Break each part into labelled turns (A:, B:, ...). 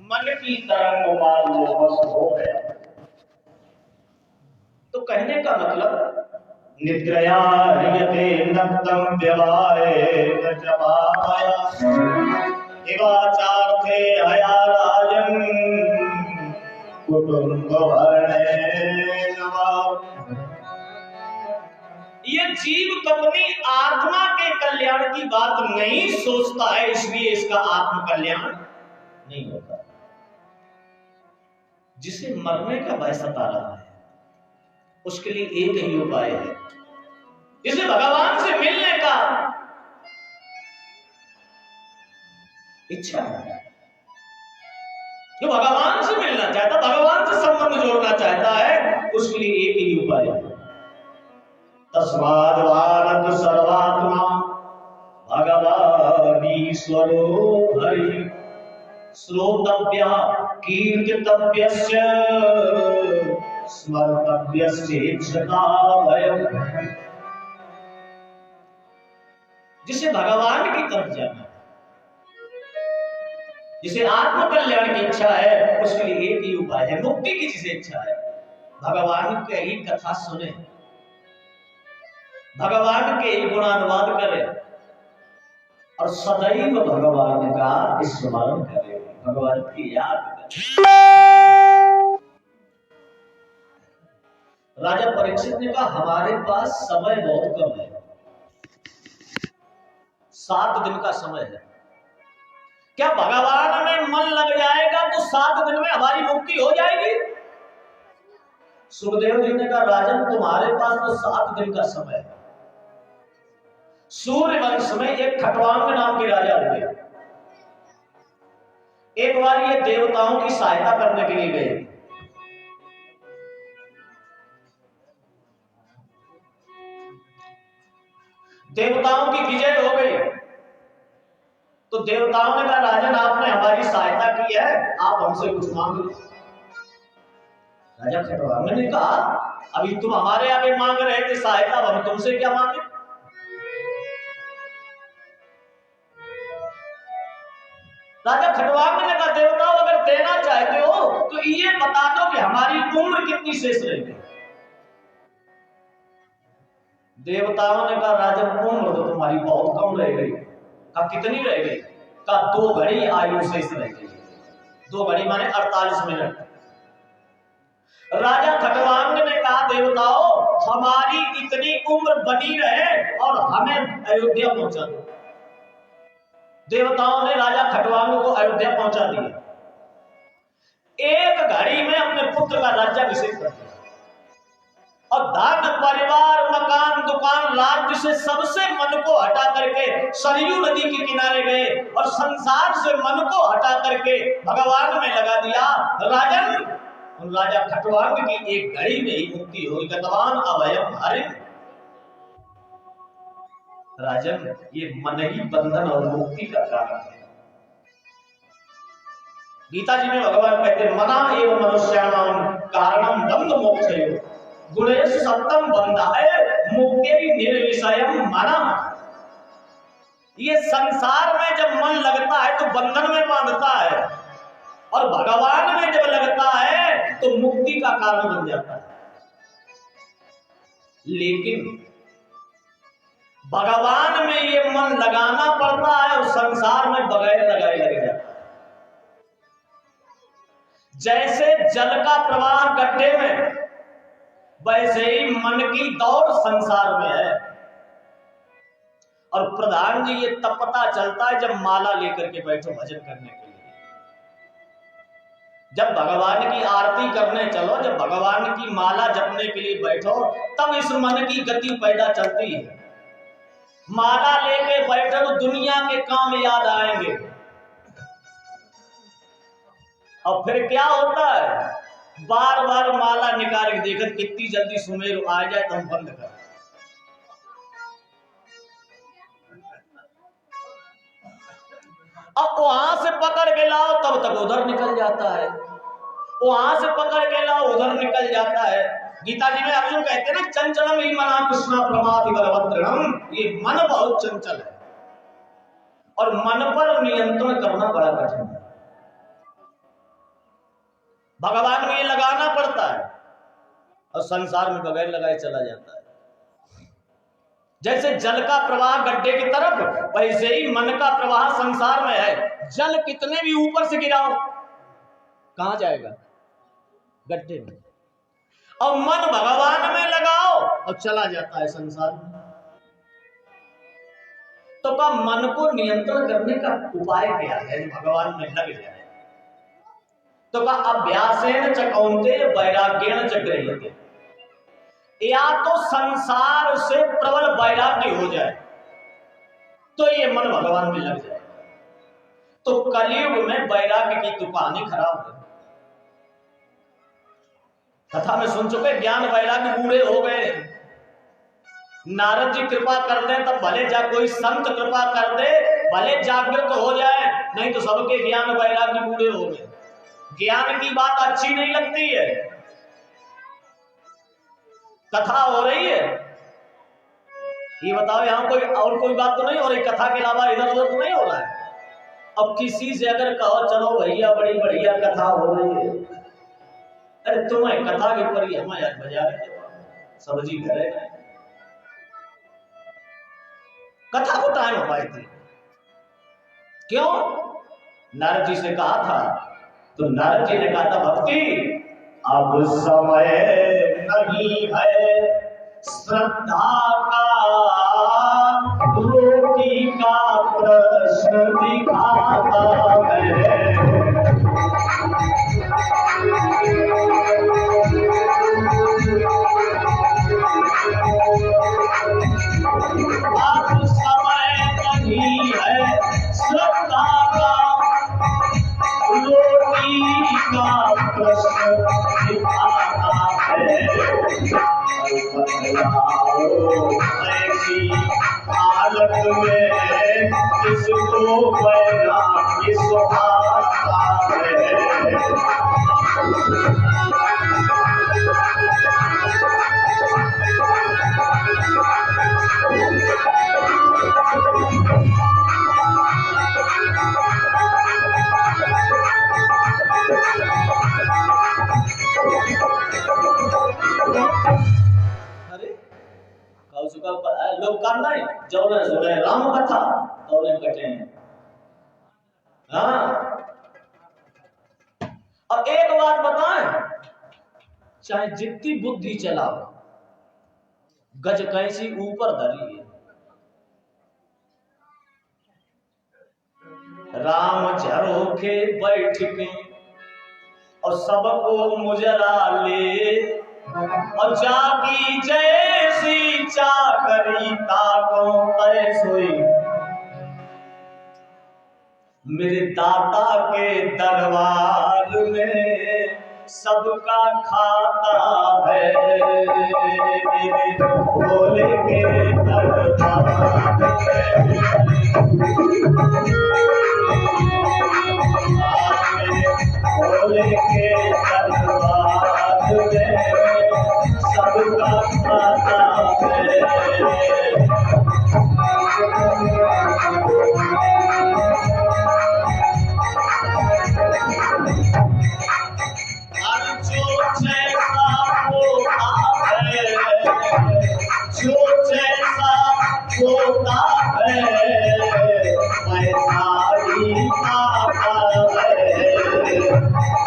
A: मन की तरंग मान लो बस हो गया। तो कहने का मतलब निद्रया ह्रियते नक्तं व्यवाये न जमाया दिवाचार्थे हया राजन् कुटुंब वर्णेन वा। ये जीव अपनी आत्मा के कल्याण की बात नहीं सोचता है, इसलिए इसका आत्म कल्याण नहीं होता। जिसे मरने का भय सता रहा है उसके लिए एक ही उपाय है, जिसे भगवान से मिलने का इच्छा है, जो भगवान से मिलना चाहता, भगवान से संबंध जोड़ना चाहता है, उसके लिए एक ही उपाय है। तस्माद् भारत सर्वात्मा भगवानीश्वरो हरि श्रोतव्य कीर्तितव्यस्य स्मर्तव्यस्येच्छता भयम्। जिसे भगवान की तरफ जाना है, जिसे आत्म कल्याण की इच्छा है, उसके लिए एक ही उपाय है। मुक्ति की जिसे इच्छा है, भगवान के ही कथा सुने, भगवान के ही गुणानुवाद करे और सदैव भगवान का स्मरण करे, भगवान की याद करे। राजा परीक्षित ने कहा हमारे पास समय बहुत कम है, 7 दिन का समय है। क्या भगवान में मन लग जाएगा तो 7 दिन में हमारी मुक्ति हो जाएगी? सुखदेव जी ने कहा राजन तुम्हारे पास तो 7 दिन का समय है। सूर्य वंश में एक खटवांग नाम के राजा हुए। एक बार ये देवताओं की सहायता करने के लिए गए। देवताओं की विजय हो गई तो देवताओं ने कहा राजन आपने हमारी सहायता की है, आप हमसे कुछ मांग लो। राजा खटवांग ने कहा अभी तुम हमारे आगे मांग रहे थे सहायता, अब हम तुमसे क्या मांगे? राजा खटवांग ने कहा देवताओं अगर देना चाहते हो तो ये बता दो कि हमारी उम्र कितनी शेष रहेगी। देवताओं ने कहा राजन उम्र तो तुम्हारी बहुत कम रह गई। कहा कितनी रह गई? कहा 2 घड़ी आयु शेष रह गई। 2 घड़ी माने 48 मिनट। राजा खटवांग ने कहा देवताओं हमारी इतनी उम्र बनी रहे और हमें अयोध्या पहुंचा दो। देवताओं ने राजा खटवांग को अयोध्या पहुंचा दिया। 1 घड़ी में अपने पुत्र का राज्याभिषेक कर दिया और धन परिवार मकान दुकान राज्य से सबसे मन को हटा करके सरयू नदी के किनारे गए और संसार से मन को हटा करके भगवान में लगा दिया। राजन राजा खटवांग की 1 घड़ी में ही मुक्ति हुई। गतवान अभयम हरि। राजन ये मन ही बंधन और मुक्ति का कारण है। गीता जी में भगवान कहते हैं मना एवं मनुष्याणाम कारणम बंध मोक्षयो गुणेषु सप्तम बंधाय मुक्ति निर्विषयम मना। ये संसार में जब मन लगता है तो बंधन में बांधता है और भगवान में जब लगता है तो मुक्ति का कारण बन जाता है। लेकिन भगवान में ये मन लगाना पड़ता है और संसार में बगैर लगाए लग जाता है। जैसे जल का प्रवाह गड्ढे में, वैसे ही मन की दौड़ संसार में है। और प्रधान जी ये तब पता चलता है जब माला लेकर के बैठो भजन करने के लिए, जब भगवान की आरती करने चलो, जब भगवान की माला जपने के लिए बैठो, तब इस मन की गति पैदा चलती है। माला लेके बैठो तो दुनिया के काम याद आएंगे और फिर क्या होता है, बार बार माला निकाल के देखकर कितनी जल्दी सुमेर आ जाए तो हम बंद कर। अब वहां से पकड़ के लाओ तब तक उधर निकल जाता है, वहां से पकड़ के लाओ उधर निकल जाता है। गीता जी में अर्जुन कहते हैं ना चंचलम ही मना कृष्णा प्रमादि बलवत्रणम। ये मन बहुत चंचल है और मन पर नियंत्रण करना बड़ा कठिन है। भगवान में ये लगाना पड़ता है और संसार में बगैर लगाए चला जाता है। जैसे जल का प्रवाह गड्ढे की तरफ, वैसे ही मन का प्रवाह संसार में है। जल कितने भी ऊपर से गिराओ कहां जाएगा? गड्ढे में। और मन भगवान में लगाओ और चला जाता है संसार में। तो का मन को नियंत्रण करने का उपाय क्या है? भगवान में लग जाए। तो का अभ्यासेन च कौन्तेय वैराग्येन च गृह्यते। या तो संसार से प्रबल वैराग्य हो जाए तो ये मन भगवान में लग जाए। तो कलयुग में वैराग्य की तो कहानी खराब है। कथा में सुन चुके, ज्ञान वैराग्य बूढ़े हो गए। नारद जी कृपा कर दे तब भले जा, कोई संत कृपा कर दे भले जागृत हो जाए, नहीं तो सबके ज्ञान वैराग्य बूढ़े हो गए। ज्ञान की बात अच्छी नहीं लगती है। कथा हो रही है, ये बताओ यहां कोई और कोई बात तो नहीं हो रही? कथा के अलावा इधर उधर तो नहीं हो रहा है? अब किसी से अगर कहो चलो भैया बड़ी बढ़िया कथा हो रही है, अरे तुम्हें कथा के ऊपर ही हम आज बजा रहे सब्जी करे कथा को टाइम हो पाई थी। क्यों? नारद जी से कहा था, तो नारद जी ने कहा था भक्ति अब समय नहीं है श्रद्धा का, रोटी का प्रश्न दिखाता है। अब समय नहीं है श्रद्धा का, रोटी का प्रश्न दिखाता है। ऐसी हालत में किसको वैराग्य सुहाता है। लोग करना है जौने सुने राम कथा तौने कटे। हाँ, और एक बात बताएं, चाहे जितनी बुद्धि चलाओ, गज कैसी ऊपर धरी है। राम झरोखे बैठ के और सबको मुजरा ले, और जागी जैसी चाकरी ताको तैसोई, मेरे दाता के दरबार में सबका खाता है। मेरे भोले के दरबार भोले के दरबार में सबका खाता है। जो जैसा होता है वैसा ही आता है।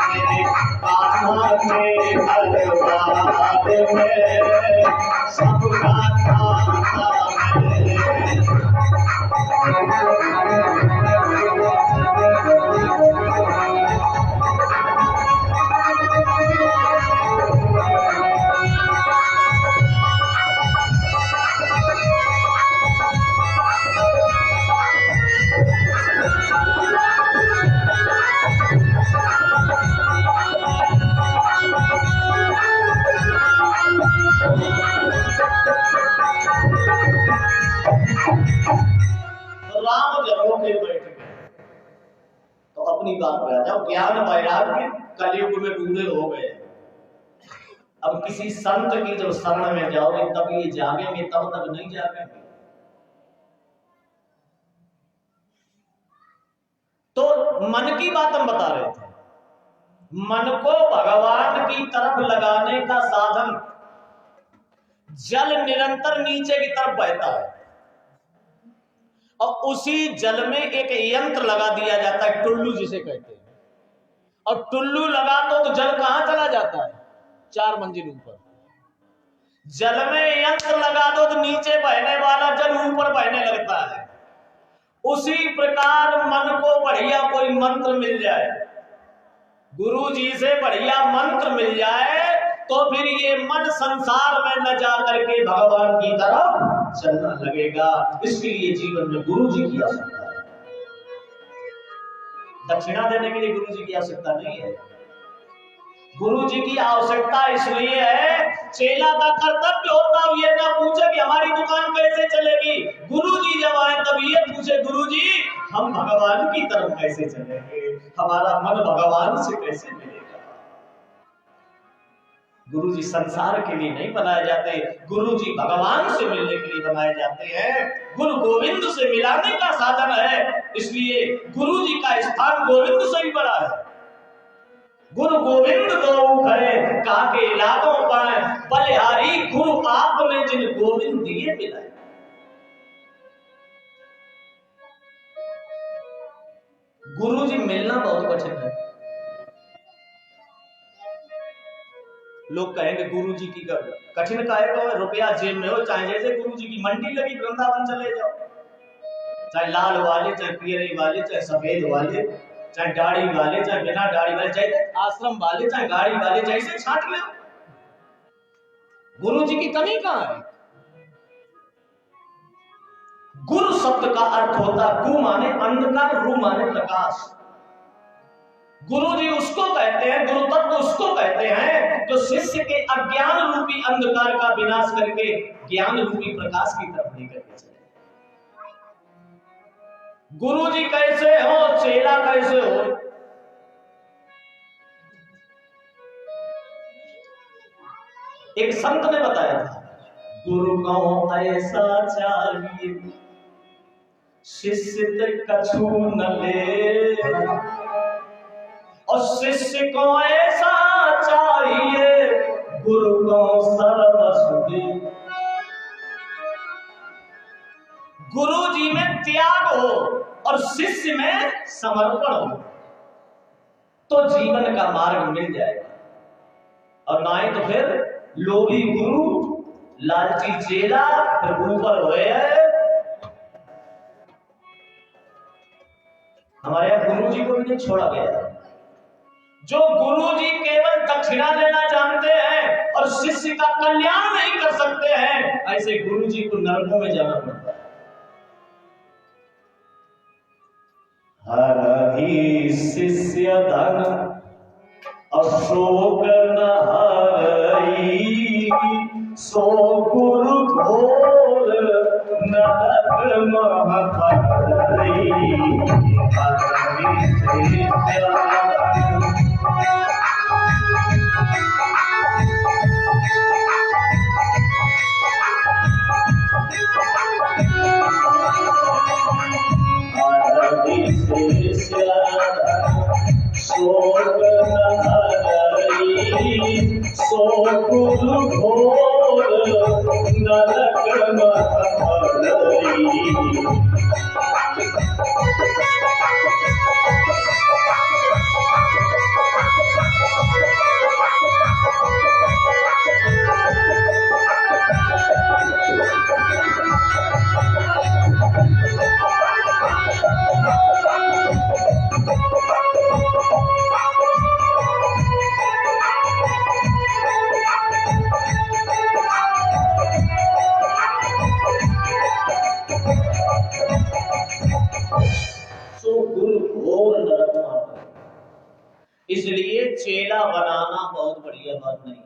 A: मेरे कान्हा के दरबार में सबका खाता है। बात पे आ जाओ। ज्ञान वैराग्य कलयुग में बूढ़े हो गए। अब किसी संत की जब शरण में जाओगे तब ये जागेंगे, तब तक नहीं जागेंगे। तो मन की बात हम बता रहे थे मन को भगवान की तरफ लगाने का साधन, जल निरंतर नीचे की तरफ बहता है और उसी जल में एक यंत्र लगा दिया जाता है, टुल्लू जिसे कहते हैं। और टुल्लू लगा तो जल कहां चला जाता है? 4 मंजिल ऊपर। जल में यंत्र लगा दो तो नीचे बहने वाला जल ऊपर बहने लगता है। उसी प्रकार मन को बढ़िया कोई मंत्र मिल जाए, गुरु जी से बढ़िया मंत्र मिल जाए, तो फिर ये मन संसार में न जा करके भगवान की तरफ चलना लगेगा। इसके लिए जीवन में गुरु जी की आवश्यकता है। दक्षिणा देने के लिए गुरु जी की आवश्यकता नहीं है। गुरु जी की आवश्यकता इसलिए है, चेला का कर्तव्य होता है ये ना पूछे कि हमारी दुकान कैसे चलेगी। गुरु जी जब आए तब ये पूछे, गुरु जी हम भगवान की तरफ कैसे चलेंगे, हमारा मन भगवान से कैसे मिलेगा। गुरु जी संसार के लिए नहीं बनाए जाते, गुरु जी भगवान से मिलने के लिए बनाए जाते हैं। गुरु गोविंद से मिलाने का साधन है, इसलिए गुरु जी का स्थान गोविंद से ही बड़ा है। गुरु गोविंद दो खड़े काके लागो पाए, बलिहारी गुरु आपने जिन गोविंद दिए मिलाए। गुरु जी मिलना बहुत कठिन है। लोग कहेंगे गुरु जी की कठिन काहे को है, रुपया जेब में हो, चाहे जैसे गुरु जी की मंडी लगी वृंदावन चले जाओ, चाहे लाल वाले, चाहे पीले वाले, चाहे सफेद वाले, चाहे दाढ़ी वाले, चाहे बिना दाढ़ी वाले, चाहे आश्रम वाले, चाहे गाड़ी वाले, जैसे छाट ले। गुरु जी की कमी कहां है? गुरु शब्द का अर्थ होता है, गु माने अंधकार, रु माने प्रकाश। गुरु जी उसको कहते हैं, गुरु तत्व उसको कहते हैं जो शिष्य के अज्ञान रूपी अंधकार का विनाश करके ज्ञान रूपी प्रकाश की तरफ लेकर के चले। गुरु जी कैसे हो, चेला कैसे हो? एक संत ने बताया था, गुरु को ऐसा चाहिए शिष्य कछु न ले, और शिष्य को ऐसा चाहिए गुरु को सर्वस्व दे। गुरु जी में त्याग हो और शिष्य में समर्पण हो तो जीवन का मार्ग मिल जाएगा, और ना ही तो फिर लोभी गुरु लालची चेला फिर ऊपर हुए हैं। हमारे यहां गुरु जी को भी नहीं छोड़ा गया। जो गुरु जी केवल दक्षिणा लेना जानते हैं और शिष्य का कल्याण नहीं कर सकते हैं, ऐसे गुरु जी को नरकों में जाना पड़ता है। हर ही शिष्य धन अशोक न हरई, सो गुरु घोर नरक महफलई। सो गुरु घोर नरक महफलई। इसलिए चेला बनाना बहुत बढ़िया बात नहीं है,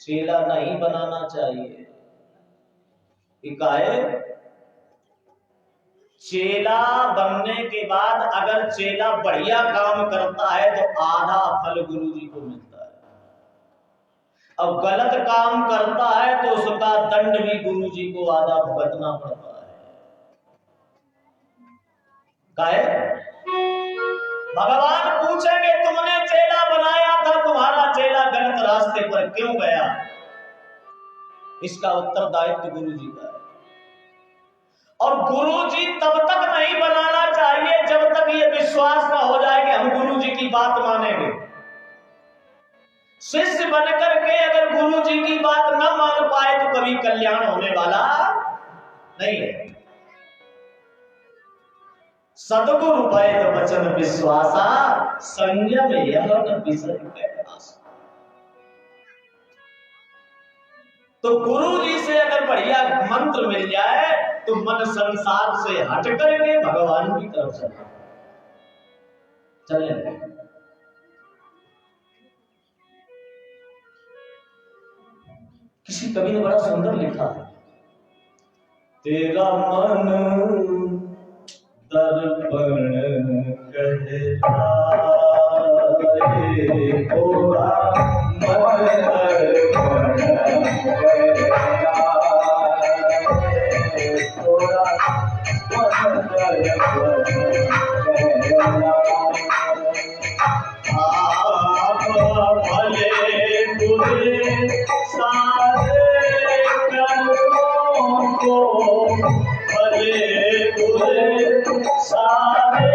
A: चेला नहीं बनाना चाहिए। काहे? चेला बनने के बाद अगर चेला बढ़िया काम करता है तो आधा फल गुरु जी को मिलता है, अब गलत काम करता है तो उसका दंड भी गुरु जी को आधा भुगतना पड़ता है। काहे? भगवान रास्ते पर क्यों गया, इसका उत्तरदायित्व गुरु जी का है। और गुरु जी तब तक नहीं बनाना चाहिए जब तक ये विश्वास ना हो जाए कि हम गुरु जी की बात मानेंगे। शिष्य बनकर के अगर गुरु जी की बात न मान पाए तो कभी कल्याण होने वाला नहीं है। सदगुरु वैद वचन विश्वासा, संयम यह न विसर कैलास। तो गुरु जी से अगर बढ़िया मंत्र मिल जाए तो मन संसार से हट करके भगवान की तरफ चले। किसी कवि ने बड़ा सुंदर लिखा है, तेरा मन दर्पण कहलाए, थोड़ा मन दर्पण भले बुरे सारे कर्मों को, भले बुरे सारे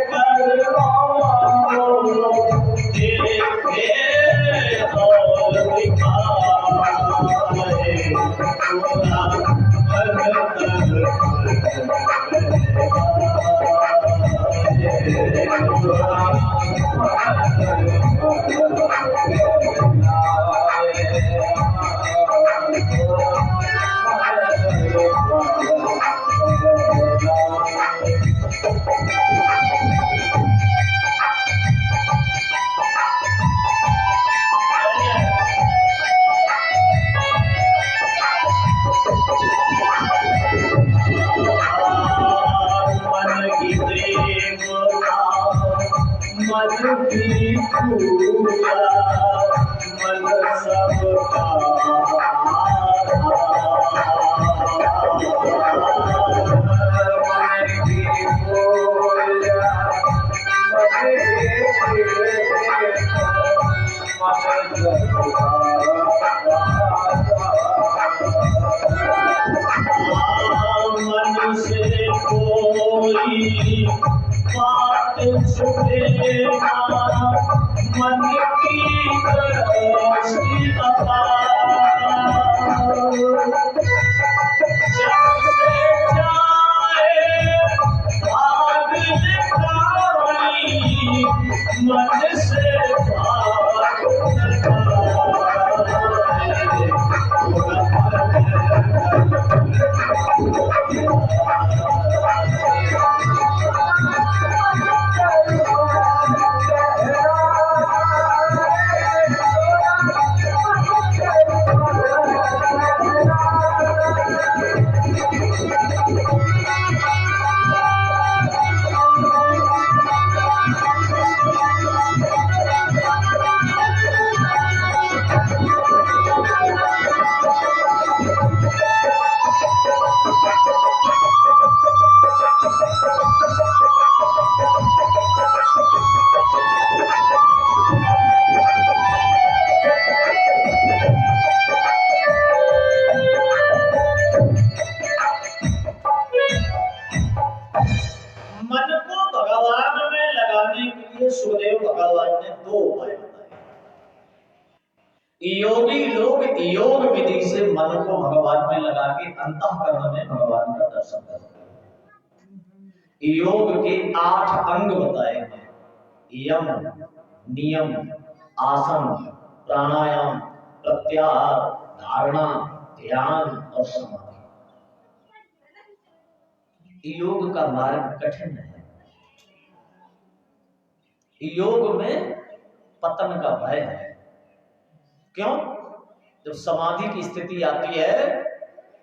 A: कर्मों को देखे और दिखाए, मन से कोई बात छुपे मन की दृष्टि जब से जाए भाग निकाली, मन से भाग सुखदेव भगवान ने दो उपाय बताए। योगी लोग योग विधि से मन को भगवान में लगा के अंतःकरण में भगवान का दर्शन करते हैं। योग के 8 अंग बताए हैं, यम, नियम, आसन, प्राणायाम, प्रत्याहार, धारणा, ध्यान और समाधि। योग का मार्ग कठिन है। योग में पतन का भय है। क्यों? जब समाधि की स्थिति आती है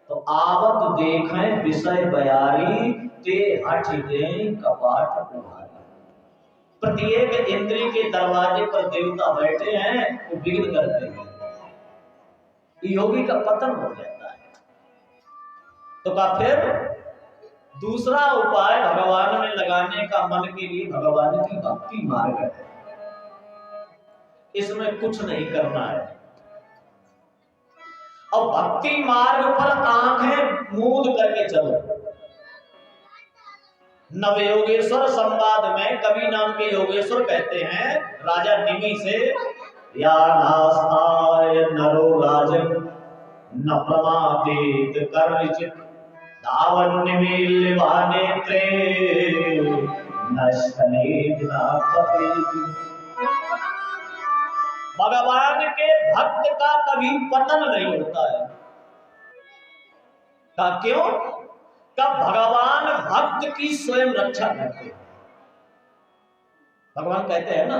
A: तो आवत देखें विषय बयारी, ते हट दें कपाट उभारी। प्रत्येक इंद्रिय के दरवाजे पर देवता बैठे हैं वो विघ्न करते हैं, योगी का पतन हो जाता है। तो का फिर दूसरा उपाय भगवान में लगाने का मन के लिए भगवान की भक्ति मार्ग है। इसमें कुछ नहीं करना है। और भक्ति मार्ग पर आंखें मूंद करके चलो। नवयोगेश्वर संवाद में कवि नाम के योगेश्वर कहते हैं राजा निमि से, या नास्ताय नरो राजन न प्रमादित कर्मचित धावन निमील वानेत्रे नश्कलेद न कपेति। भगवान के भक्त का कभी पतन नहीं होता है। का क्यों? का भगवान भक्त की स्वयं रक्षा करते हैं। भगवान कहते हैं ना,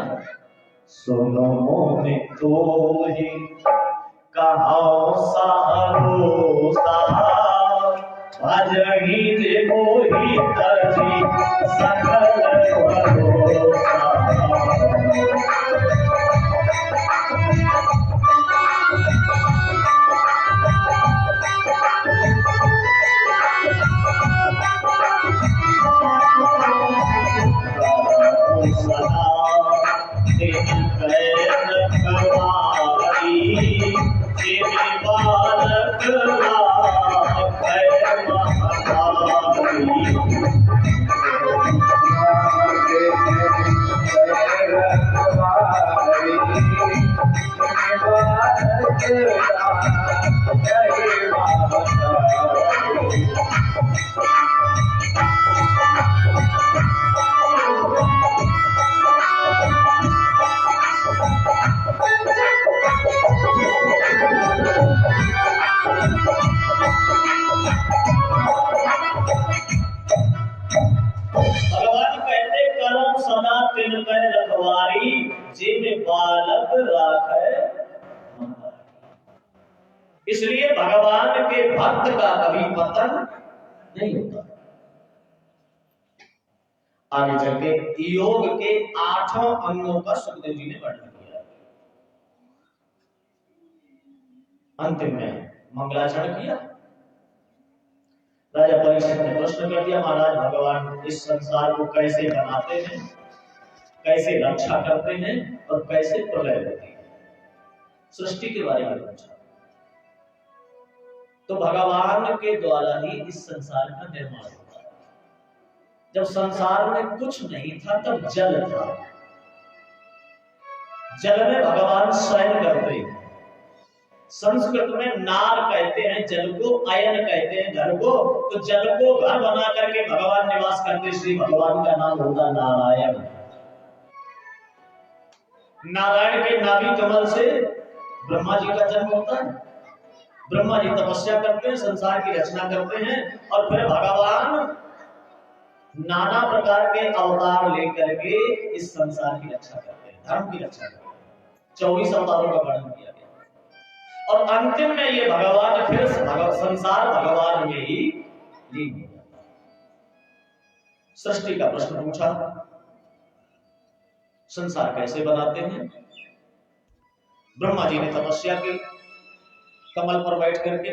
A: सुनो मोहि तोहि कहो सहरोसा भजहि जे मोहि तजी सकल भरोसा। इसलिए भगवान के भक्त का कभी पतन नहीं होता। आगे चल के योग के 8 अंगों का सुखदेव जी ने वर्णन किया। अंतिम में मंगलाचरण किया। राजा परीक्षित ने प्रश्न कर दिया, महाराज भगवान इस संसार को कैसे बनाते हैं, कैसे रक्षा करते हैं और कैसे प्रलय होती है, सृष्टि के बारे में पूछा। तो भगवान के द्वारा ही इस संसार का निर्माण होता है। जब संसार में कुछ नहीं था तब जल था। जल में भगवान शयन करते हैं। संस्कृत में नार कहते हैं जल को, अयन कहते हैं घर को। तो जल को घर बना करके भगवान निवास करते, श्री भगवान का नाम होता नारायण। नारायण के नाभि कमल से ब्रह्मा जी का जन्म होता है। ब्रह्मा जी तपस्या करते हैं, संसार की रचना करते हैं और फिर भगवान नाना प्रकार के अवतार लेकर के इस संसार की रक्षा करते हैं, धर्म की रक्षा करते हैं। 24 अवतारों का वर्णन किया गया और अंतिम में ये भगवान फिर संसार भगवान में ही लीन हो जाता है। सृष्टि का प्रश्न पूछा, संसार कैसे बनाते हैं? ब्रह्मा जी ने तपस्या की, कमल पर बैठ करके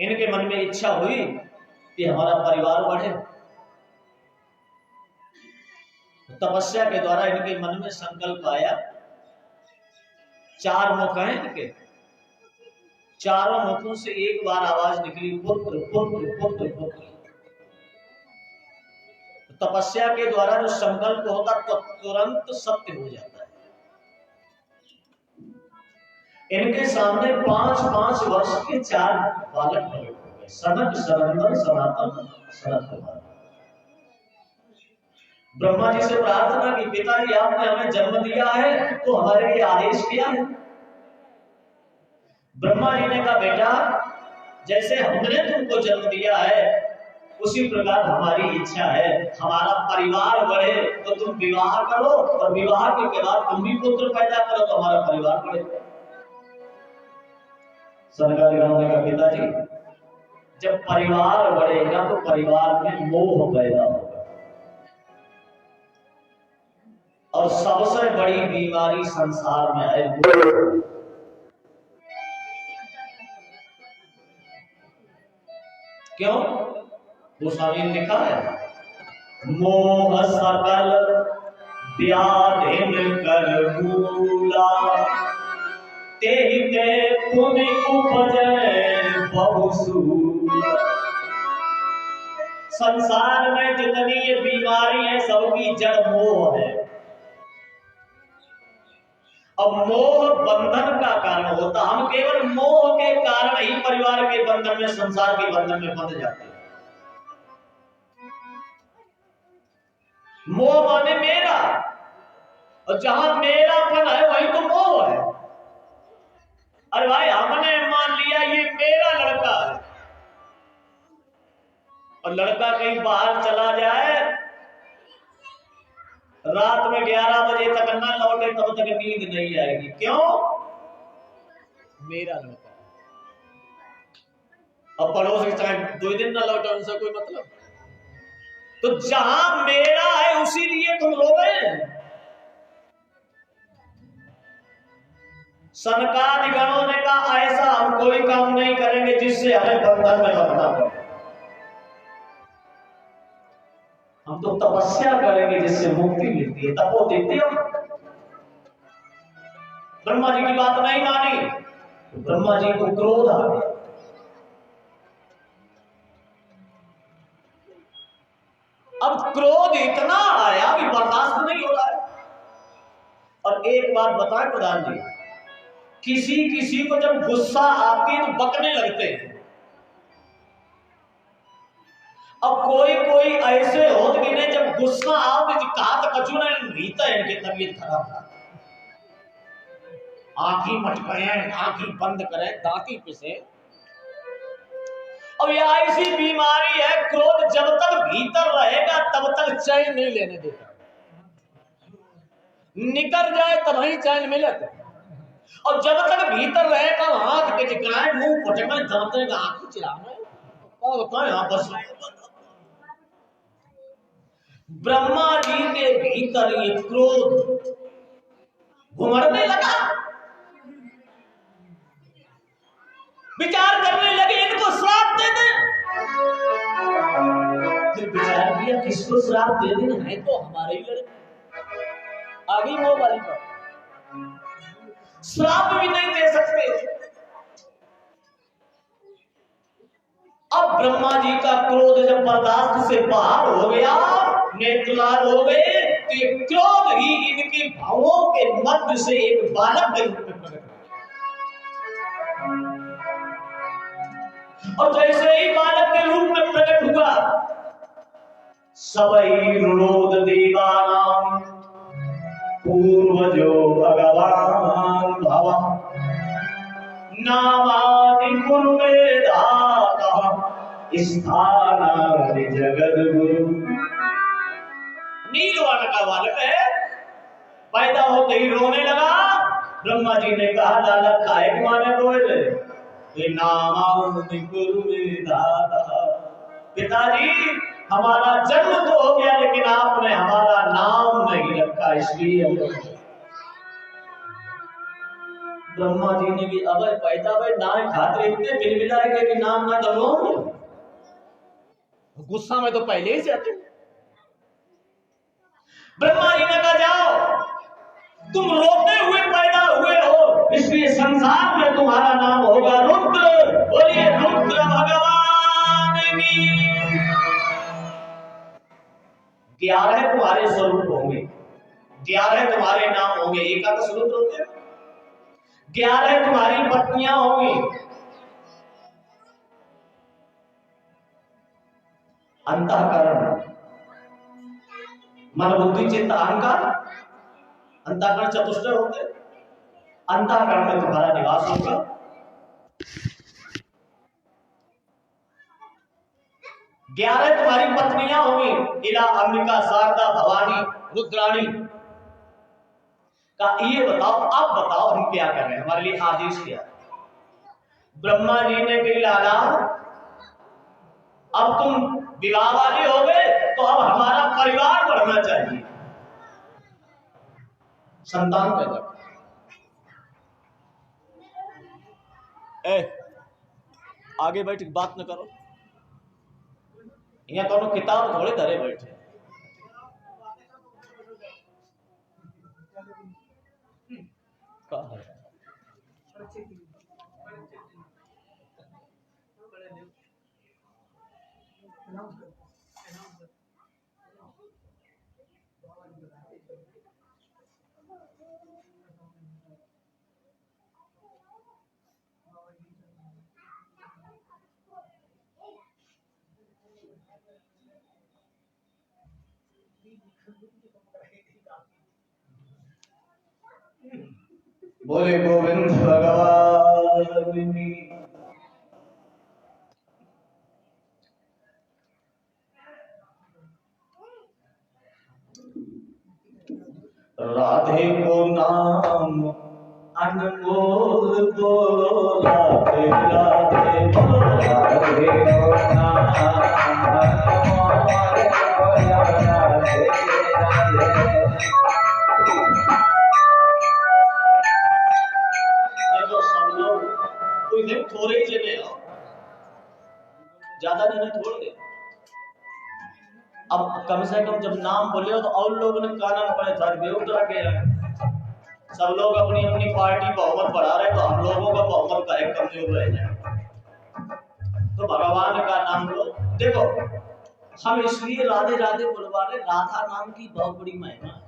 A: इनके मन में इच्छा हुई कि हमारा परिवार बढ़े। तपस्या के द्वारा इनके मन में संकल्प आया। 4 मुख हैं इनके, चारों मुखों से एक बार आवाज निकली, पुत्र पुत्र पुत्र पुत्र। तपस्या के द्वारा जो संकल्प होता तो तुरंत सत्य हो जाता है। इनके सामने 5-5 वर्ष के 4 बालक प्रकट हो गए, सनक सनंदन सनातन सनत कुमार। ब्रह्मा जी से प्रार्थना की, पिताजी आपने हमें जन्म दिया है तो हमारे लिए आदेश किया है। ब्रह्मा जी ने कहा, बेटा जैसे हमने तुमको जन्म दिया है उसी प्रकार हमारी इच्छा है, हमारा परिवार बढ़े तो तुम विवाह करो और विवाह के बाद तुम भी पुत्र पैदा करो तो हमारा परिवार बढ़े। सरकारी ने कहा, पिताजी जब परिवार बढ़ेगा तो परिवार में मोह पैदा होगा और सबसे बड़ी बीमारी संसार में है क्यों? गोस्वामी ने लिखा है, मोह सकल व्याधिन कर मूला, तेहि ते पुनि उपजै बहुसूला। संसार में जितनी ये बीमारी है सबकी जड़ मोह है। अब मोह बंधन का कारण होता, हम केवल मोह के कारण ही परिवार के बंधन में, संसार के बंधन में बंध जाते हैं। मोह माने मेरा, और जहां मेरापन है वही तो मोह है। अरे भाई हमने मान लिया ये मेरा लड़का है, और लड़का कहीं बाहर चला जाए, रात में 11 बजे तक न लौटे तब तक नींद नहीं आएगी। क्यों? मेरा लड़का। अब पड़ोस के चाहे 2 दिन न लौटे उनसे कोई मतलब। तो जहां मेरा है उसी लिए तुम रोवे। सनकादि गणों ने कहा ऐसा हम कोई काम नहीं करेंगे जिससे हमें बंधन में बंधना पड़े। हम तो तपस्या करेंगे जिससे मुक्ति मिलती है, तपो देते हम। ब्रह्मा जी की बात नहीं मानी, ब्रह्मा जी को क्रोध आ गया। अब क्रोध इतना आया कि बर्दाश्त नहीं हो रहा है। और एक बात बताएं प्रधान जी, किसी किसी को जब गुस्सा आती है तो बकने लगते हैं। अब कोई कोई ऐसे होते कि नहीं, जब गुस्सा आओ तो कहा तो कचू नहीं रीता है, इनकी तबीयत खराब था, आंखी मटकाएं, आंखी बंद करें, दांती पिसे। अब यह ऐसी बीमारी है, क्रोध जब तक भीतर रहेगा तब तक चैन नहीं लेने देता, निकल जाए तब ही चैन मिले। और जब तक भीतर रहेगा हाथ के चिकनाए, मुंह फटके, दांते का आंख चिराने, और कहां यहां बस। ब्रह्मा जी के भीतर ये क्रोध घुमड़ने लगा। विचार करने लगे इनको श्राप दे दे। फिर विचार किया किसको श्राप दे दें, है तो हमारे ही लड़के। आगे वो वाली बात, श्राप भी नहीं दे सकते। अब ब्रह्मा जी का क्रोध जब बर्दाश्त से बाहर हो गया, नेत्रलाल हो गए, तो ये क्रोध ही इनके भावों के मध्य से एक बालक के रूप में प्रकट हुआ। और जैसे ही बालक के रूप में प्रकट हुआ, सबई रुरोध देवानां पूर्वजो भगवान भव नामानि कुर्वेदातः स्थानानि जगद्गुरु। नीलवर्ण का बालक है, पैदा होते ही रोने लगा। ब्रह्मा जी ने कहा लाला काहे के माने रोए रे? ये नामानि कुर्वेदातः, पिताजी हमारा जन्म तो हो गया लेकिन आपने हमारा नाम नहीं रखा, इसलिए ब्रह्मा जी ने भी अब पैदा भाई ना खाते इतने बिलबिलाए गए कि नाम ना दलो। गुस्सा में तो पहले ही जाते। ब्रह्मा जी ने कहा जाओ, तुम रोते हुए पैदा हुए हो, इसलिए संसार में तुम्हारा नाम होगा रुद्र। बोलिए रुद्र भगवान की। 11 तुम्हारे स्वरूप होंगे, 11 तुम्हारे नाम होंगे। एकादश रुद्र होते हैं, 11 तुम्हारी पत्नियां होंगी। अंतःकरण, मन बुद्धि चित्त अहंकार, अंतःकरण चतुष्टय होते। अंतःकरण में तुम्हारा निवास होगा। ग्यारह तुम्हारी पत्नियां होंगी, इला, अंबिका, शारदा, भवानी, रुद्राणी। का ये बताओ, अब बताओ हम क्या कर रहे हैं, हमारे लिए आदेश किया। ब्रह्मा जी ने कही लाला अब तुम विवाह वाले हो गए तो अब हमारा परिवार बढ़ना चाहिए, संतान पैदा। आगे बैठ के बात न करो, यहाँ दोनों किताब थोड़े धरे बैठे। बोले गोविंद भगवान की। राधे को नाम अनमोल बोलो, राधे राधे बोलो, राधे को नाम अनमोल बोलो, राधे राधे। देखो सब लोग कोई नहीं, थोड़े ही जने हो, ज्यादा जने थोड़ दे। अब कम से कम जब नाम बोले तो और लोगों ने कानन पड़े था बेउतरा के सब लोग अपनी अपनी पार्टी बहुमत बढ़ा रहे, तो हम लोगों का बहुमत का एक कमजोर रह जाए। तो भगवान का नाम लो। देखो हम इसलिए राधे राधे बुलवा रहे, राधा नाम की बहुत बड़ी महिमा है।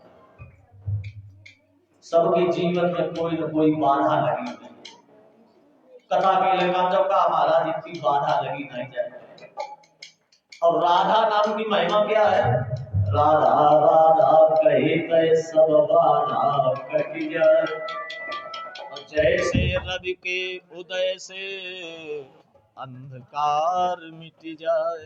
A: सबके जीवन में कोई न कोई बाधा लगी है। कथा के लेकर जब का महाराज इतनी बाधा लगी नहीं जाए। और राधा नाम की महिमा क्या है? राधा राधा कहे तय सब बाधा कट जाए। जैसे रवि के उदय से अंधकार मिट जाए।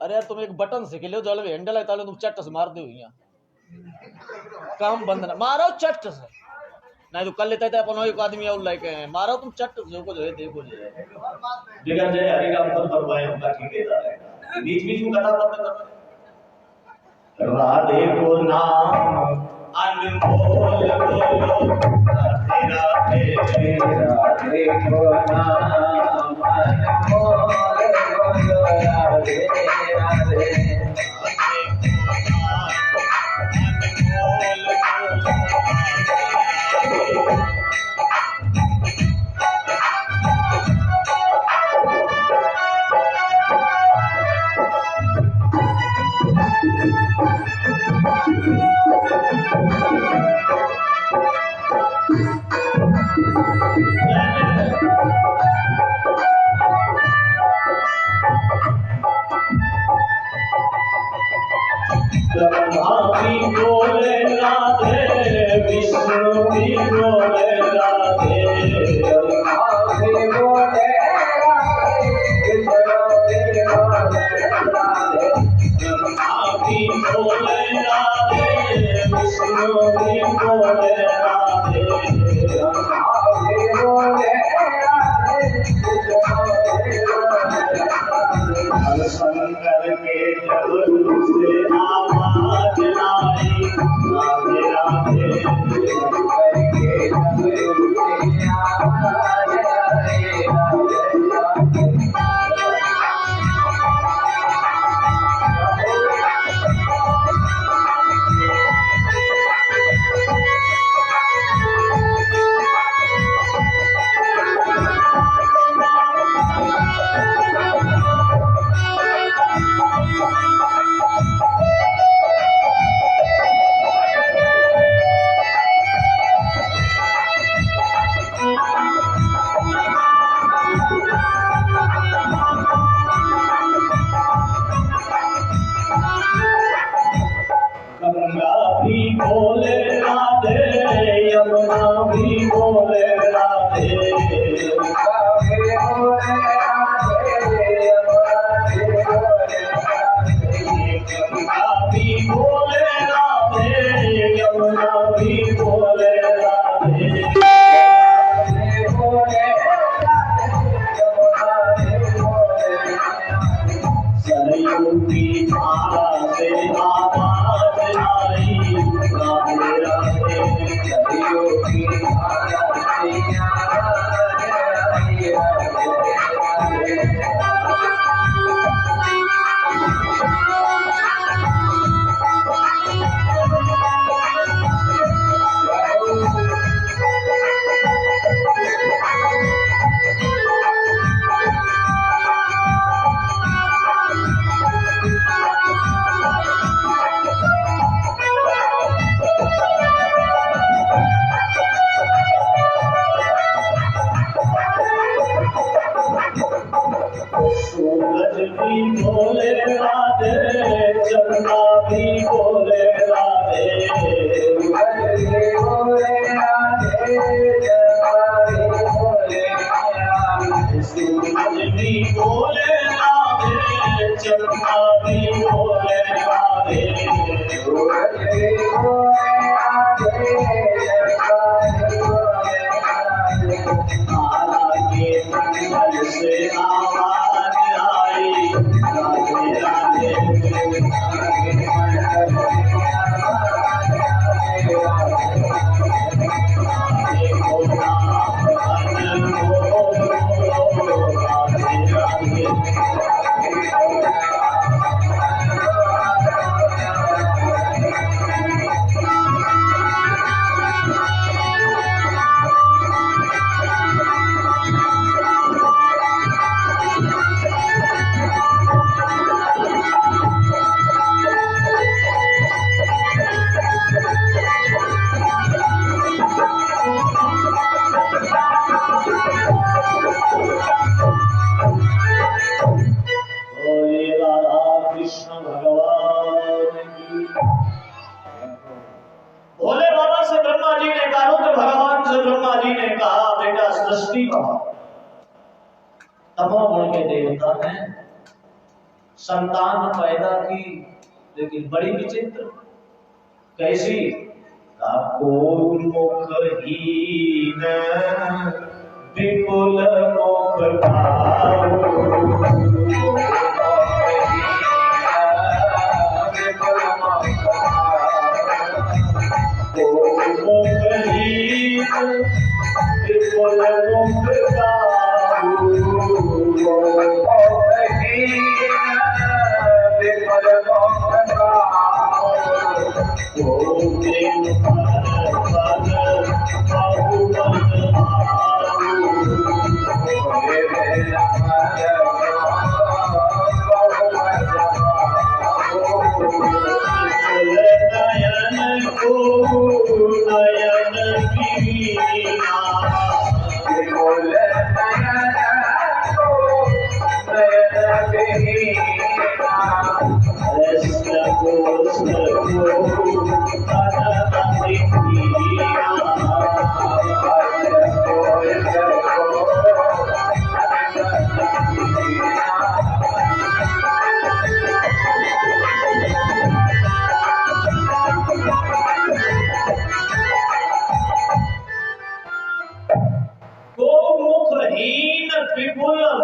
A: अरे यार तुम एक बटन से खेलो, जो हैंडल है ताले तुम चट से मार दो, काम बंद ना मारो चट से, नहीं तो कल लेता है अपन एक आदमी और लेके मारो तुम चट जो को जो है देखो जो है जगह जय हरि का पद फरमाए उनका ठेकेदार है। बीच बीच में कथा बंद कर। राधे को नाम अनमोल बोलो, राधे राधे, राधे को नाम अनमोल बोलो, राधे राधे। ब्रह्मा भी बोले राधे, विष्णु भी बोले राधे, ब्रह्मा भी बोले राधे, ब्रह्मा भी बोले राधे, विष्णु भी बोले राधे, ब्रह्मा भी बोले राधे। शंकर के जब से आवाज आई, राधे राधे, शंकर के जब से आवाज आई, राधे बोले राधा कृष्ण भगवान की। भोले बाबा से ब्रह्मा जी ने कहा, रुद्र भगवान से ब्रह्मा जी ने कहा, बेटा सृष्टि तमोगुण के देवता हैं, संतान पैदा की, लेकिन बड़ी विचित्र। कैसी? को मुखहीन विपुल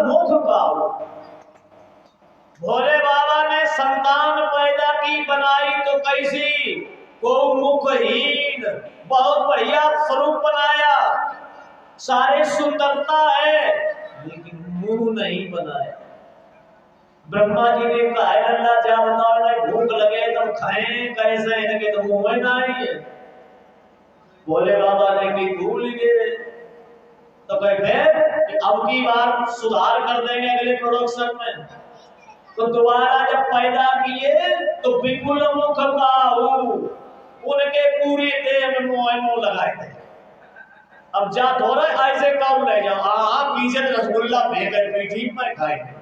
A: मुख भोले बाबा ने संतान पैदा की, बनाई तो कैसी? को मुखहीन, बहुत बढ़िया स्वरूप बनाया, सारे सुंदरता है, लेकिन मुंह नहीं बनाया। ब्रह्मा जी ने कहा, अल्लाह जा बताओ ना, भूख लगे तो खाएं कैसे, इनके तो मुंह में नहीं है। भोले बाबा ने की भूल गए, तो कहते अब की बार सुधार कर देंगे अगले प्रोडक्शन में। तो दोबारा जब पैदा किए तो विपुल मुख काहू, उनके पूरी देह में मोह लगाए थे। अब जा धो रहे ऐसे कब ले जाओ, पीछे रसगुल्ला फेंकर पीठी में खाएंगे।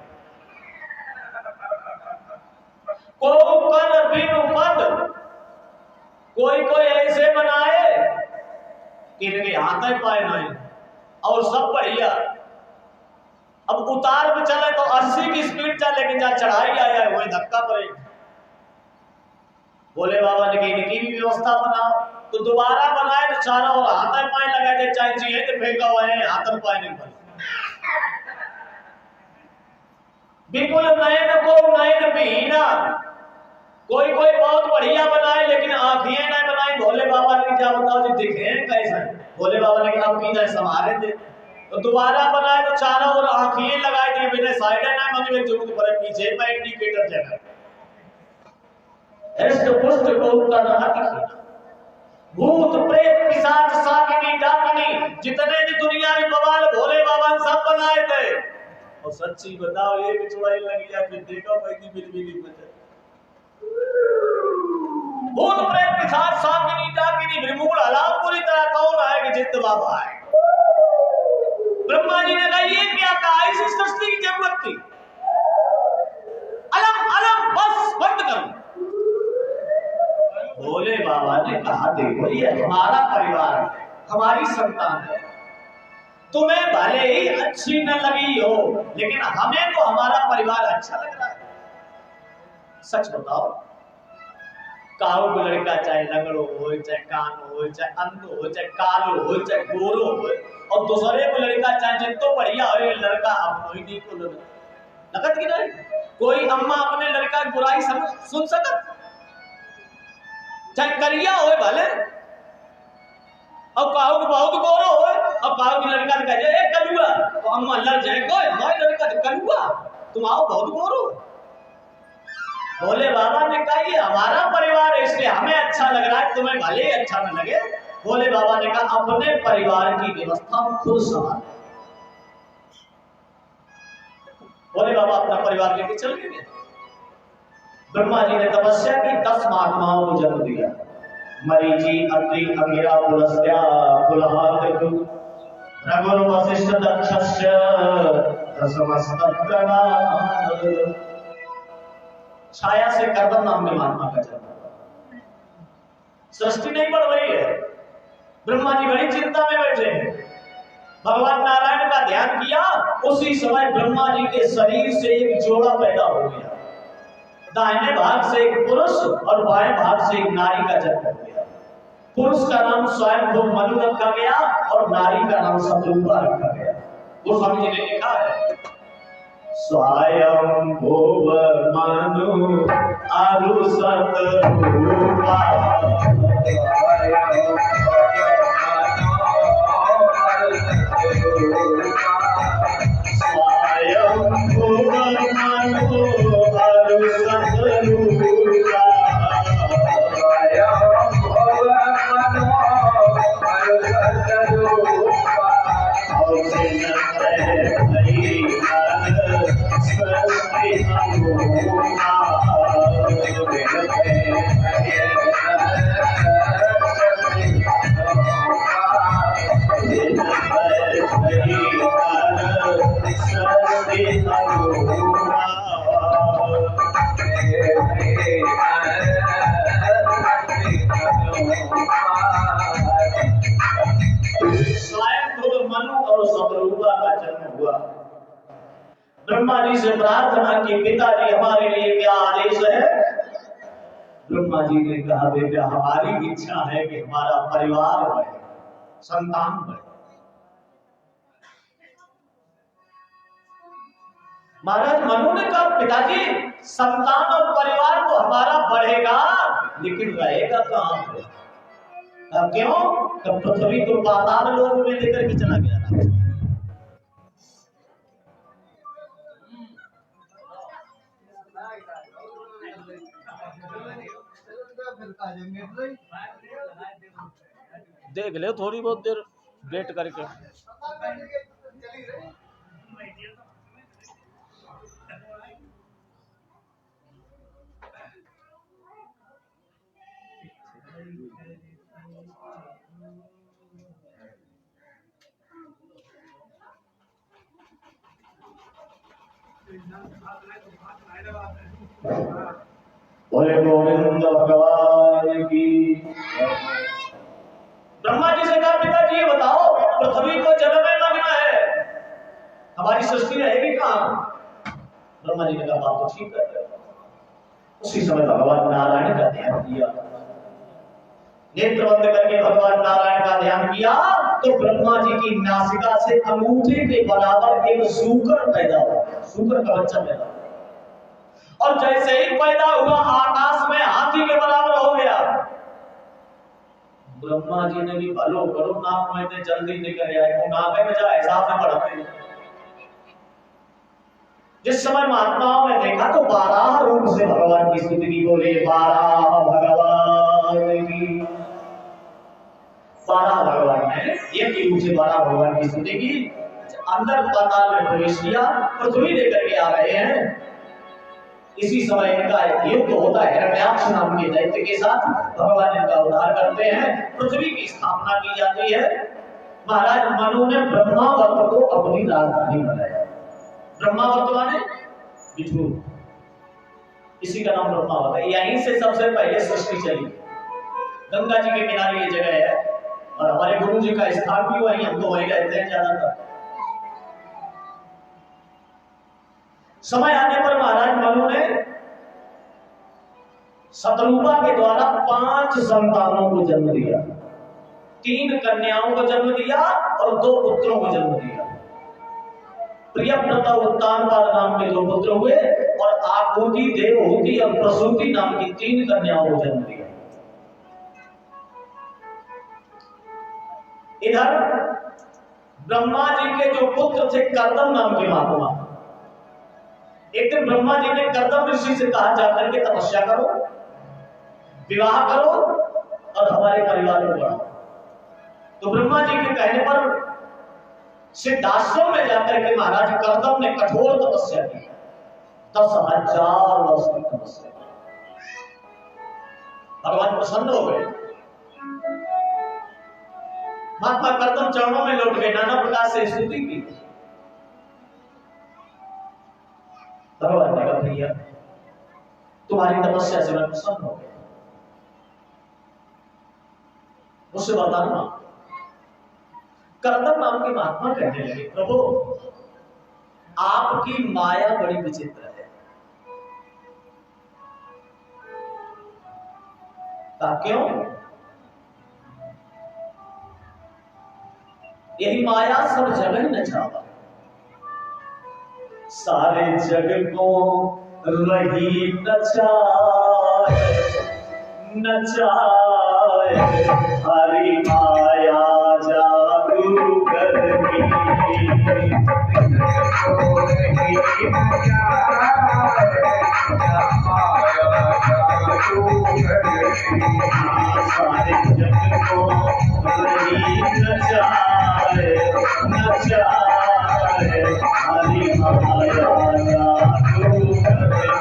A: को पद बिनु पद, कोई ऐसे बनाए कि इनके हाथ में पाए नहीं, और सब बढ़िया। अब उतार में चले तो 80 की स्पीड चले, लेकिन जहाँ चढ़ाई आया वही धक्का पड़ेगा। भोले बाबा ने कही इनकी भी व्यवस्था बनाओ, तो दोबारा बनाए तो चारों और हाथ पाए लगाए थे, चाहे चाहिए तो फेंका हुआ है, हाथ पाए नहीं पड़े। बिल्कुल नयन को नयन विहीना, कोई बहुत बढ़िया बनाए लेकिन आंखें नहीं बनाई। भोले बाबा ने क्या बताओ जी दिखे कैसे? भोले बाबा ने कहा पीना संभाले थे, तो दोबारा बनाए तो चारों ओर आंखें लगाई थी, बिना साइड ना मंगे जरूरत पड़े पीछे में इंडिकेटर जगह पुष्ट को भूत प्रेत पिशाच साकिनी डाकिनी जितने भी दुनिया में बवाल भोले बाबा ने सब बनाए थे। और सच्ची बताओ एक चुड़ाई लगी या फिर देखो पैदी बिलबिली बचे। भूत प्रेत पिशाच साकिनी डाकिनी भ्रमूल हलाओ पूरी तरह कौन है कि जित बाबा है। ब्रह्मा जी ने कहा ये क्या कहा, इस सृष्टि की जरूरत थी, अलग अलग बस बंद करो। भोले बाबा ने कहा देखो ये हमारा परिवार है, हमारी संतान है, तुम्हें भले ही अच्छी न लगी हो लेकिन हमें तो हमारा परिवार अच्छा लग रहा है। सच बताओ, काऊ को लड़का चाहे लंगड़ो हो, चाहे कानो हो, चाहे अंधो हो, चाहे कालो हो, चाहे गोरो हो, और दूसरे को लड़का चाहे जितो बढ़िया हो, लड़का अपनो ही को लगत की नहीं। कोई अम्मा अपने लड़का की बुराई सुन सकत, चाहे करिया हो भले, और काऊ को बहुत गोरो हो, और काऊ की लड़का कहे कलुआ, तो अम्मा लड़ जाए कोई हमारी लड़का तो कलुआ, तुम आओ बहुत गोरो। भोले बाबा ने कहा ये हमारा परिवार है इसलिए हमें अच्छा लग रहा है, तुम्हें भले ही अच्छा न लगे। भोले बाबा ने कहा अपने परिवार की व्यवस्था खुद संभाल। भोले बाबा अपना परिवार लेके चल गए। ब्रह्मा जी ने तपस्या की, 10 महात्माओं को जन्म दिया, मरीचि, अत्रि, अंगिरा, पुलस्त्या, पुलहार, रघुर वशिष्ठ दक्षस्य दशमस्तकनाद। छाया से कर्दम नाम के महात्मा का जन्म। सृष्टि नहीं बढ़ रही है, ब्रह्मा जी बड़ी चिंता में बैठे हैं। भगवान नारायण का ध्यान किया, उसी समय ब्रह्मा जी के शरीर से एक जोड़ा पैदा हो गया। दाहिने भाग से एक पुरुष और बाएं भाग से एक नारी का जन्म हो गया। पुरुष का नाम स्वयंभू मनु रखा गया और नारी का नाम शतरूपा रखा गया। गोस्वामी जी ने लिखा है, स्वयंभू मनु अरु शतरूपा ब्रह्मा जी से प्रार्थना की, पिताजी हमारे लिए क्या आदेश है? ब्रह्मा जी ने कहा, बेटा हमारी इच्छा है कि हमारा परिवार बढ़े, संतान बढ़े। महाराज मनु ने कहा, पिताजी संतान और परिवार तो हमारा बढ़ेगा, लेकिन रहेगा कहां पे? क्यों? तब पृथ्वी को पाताल लोक में लेकर के चला गया था। देख ले थोड़ी बहुत देर वेट करके। बोले गोविंद भगवान की। ब्रह्मा जी से कहा, पिताजी ये बताओ, पृथ्वी को जल में मग्न है, हमारी सृष्टि रहेगी कहां? ब्रह्मा जी ने कहा, बात तो ठीक है। उसी समय भगवान नारायण का ध्यान किया, नेत्र बंद करके भगवान नारायण का ध्यान किया तो ब्रह्मा जी की नासिका से अंगूठे के बराबर एक सूकर पैदा हो गया। सूकर का बच्चा पैदा हो, और जैसे ही पैदा हुआ आकाश में हाथी के बराबर हो गया। ब्रह्मा जी ने भी भलो करो नाम मैंने जल्दी निकल आए, नामे में जा हिसाब से पढ़ते। जिस समय महात्माओं ने देखा तो 12 रूप से भगवान की स्तुति की। बोले 12 भगवान की। 12 भगवान ने एक ही रूप से 12 भगवान की स्तुति की। अंदर पाताल में प्रवेश किया, पृथ्वी लेकर के आ रहे हैं। इसी समय इनका युद्ध होता है हिरण्याक्ष नाम के दैत्य के साथ। भगवान इनका उद्धार करते हैं, पृथ्वी की स्थापना की जाती है। महाराज मनु ने ब्रह्मावर्त को अपनी राजधानी बनाया। ब्रह्मावर्त माने बिठूर, इसी का नाम ब्रह्मावर्त है। यहीं से सबसे पहले सृष्टि चली। गंगा जी के किनारे ये जगह है और हमारे गुरु जी का स्थान भी वहीं, हम तो वहीं रहते हैं ज्यादातर। समय आने पर महाराज मनु ने शतरूपा के द्वारा 5 संतानों को जन्म दिया। 3 कन्याओं को जन्म दिया और 2 पुत्रों को जन्म दिया। प्रियव्रता उत्तानपाद नाम के 2 पुत्र हुए और आकुति, देवहूति और प्रसूति नाम की 3 कन्याओं को जन्म दिया। इधर ब्रह्मा जी के जो पुत्र थे कर्दम नाम के महात्मा, एक दिन ब्रह्मा जी ने कर्दम ऋषि से कहा, जाकर के तपस्या करो, विवाह करो और हमारे परिवार को बढ़ाओ। तो ब्रह्मा जी के कहने पर सिद्धाश्रम में जाकर के महाराज कर्दम ने कठोर तपस्या की। 10,000 वर्ष की तपस्या। भगवान प्रसन्न हो गए। महात्मा करदम चरणों में लौट गए, नाना प्रकार से स्तुति की। भगवान ने कहा भैया तुम्हारी तपस्या से मैं प्रसन्न हो गया, मुझसे बताना। करदम नाम के महात्मा कहने लगे प्रभु आपकी माया बड़ी विचित्र है। क्यों? यही माया सब जगह नचावा, सारे जग को रही नचाए नचाए, हरि माया जादू करनी। सारे जग को रही नचाए नचाए, हरि माया जादू करनी।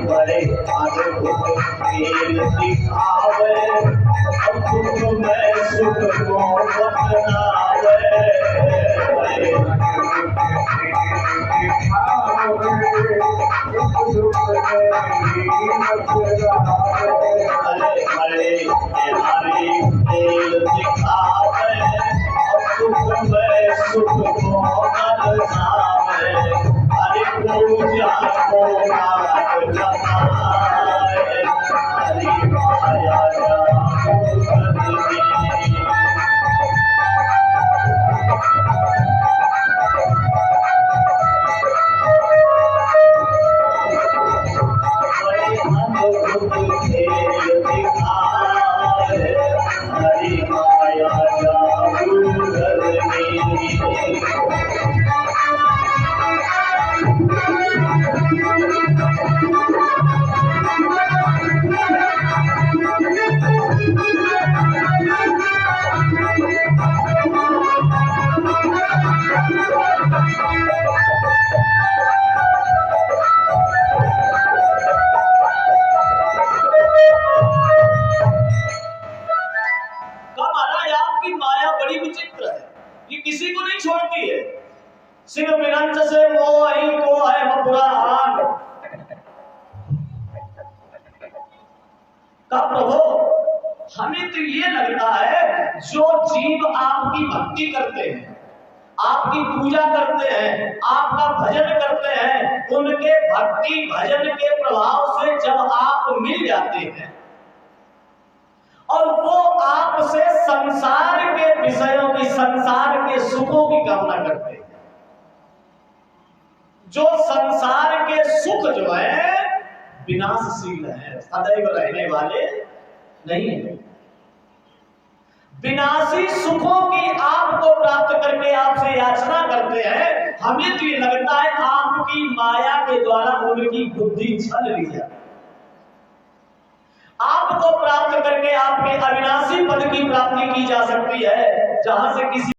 A: बड़े आगे खेल दिखावे, सुख में सुख को अपनावे। बड़े हरी खेल दिखावे, सुख में सुख को अपनावे। हरि पूजा को हरि माया जादू करनी। बड़े अद्भुत खेल दिखाए, हरि माया जादू करनी। किसी को नहीं छोड़ती है। सिंह बिरंच से मोही को है मपुरा हाल। का प्रभु हमें तो ये लगता है जो जीव आपकी भक्ति करते हैं, आपकी पूजा करते हैं, आपका भजन करते हैं, उनके भक्ति भजन के प्रभाव से जब आप मिल जाते हैं और वो आपसे संसार के विषयों की, संसार के सुखों की कामना करते हैं, जो संसार के सुख जो है विनाशशील है, सदैव रहने वाले नहीं है। विनाशी सुखों की आपको प्राप्त करके आपसे याचना करते हैं। हमें तो ये लगता है आपकी माया के द्वारा उनकी बुद्धि छल ली जाती है। आपको प्राप्त करके आपके अविनाशी पद की प्राप्ति की जा सकती है, जहां से किसी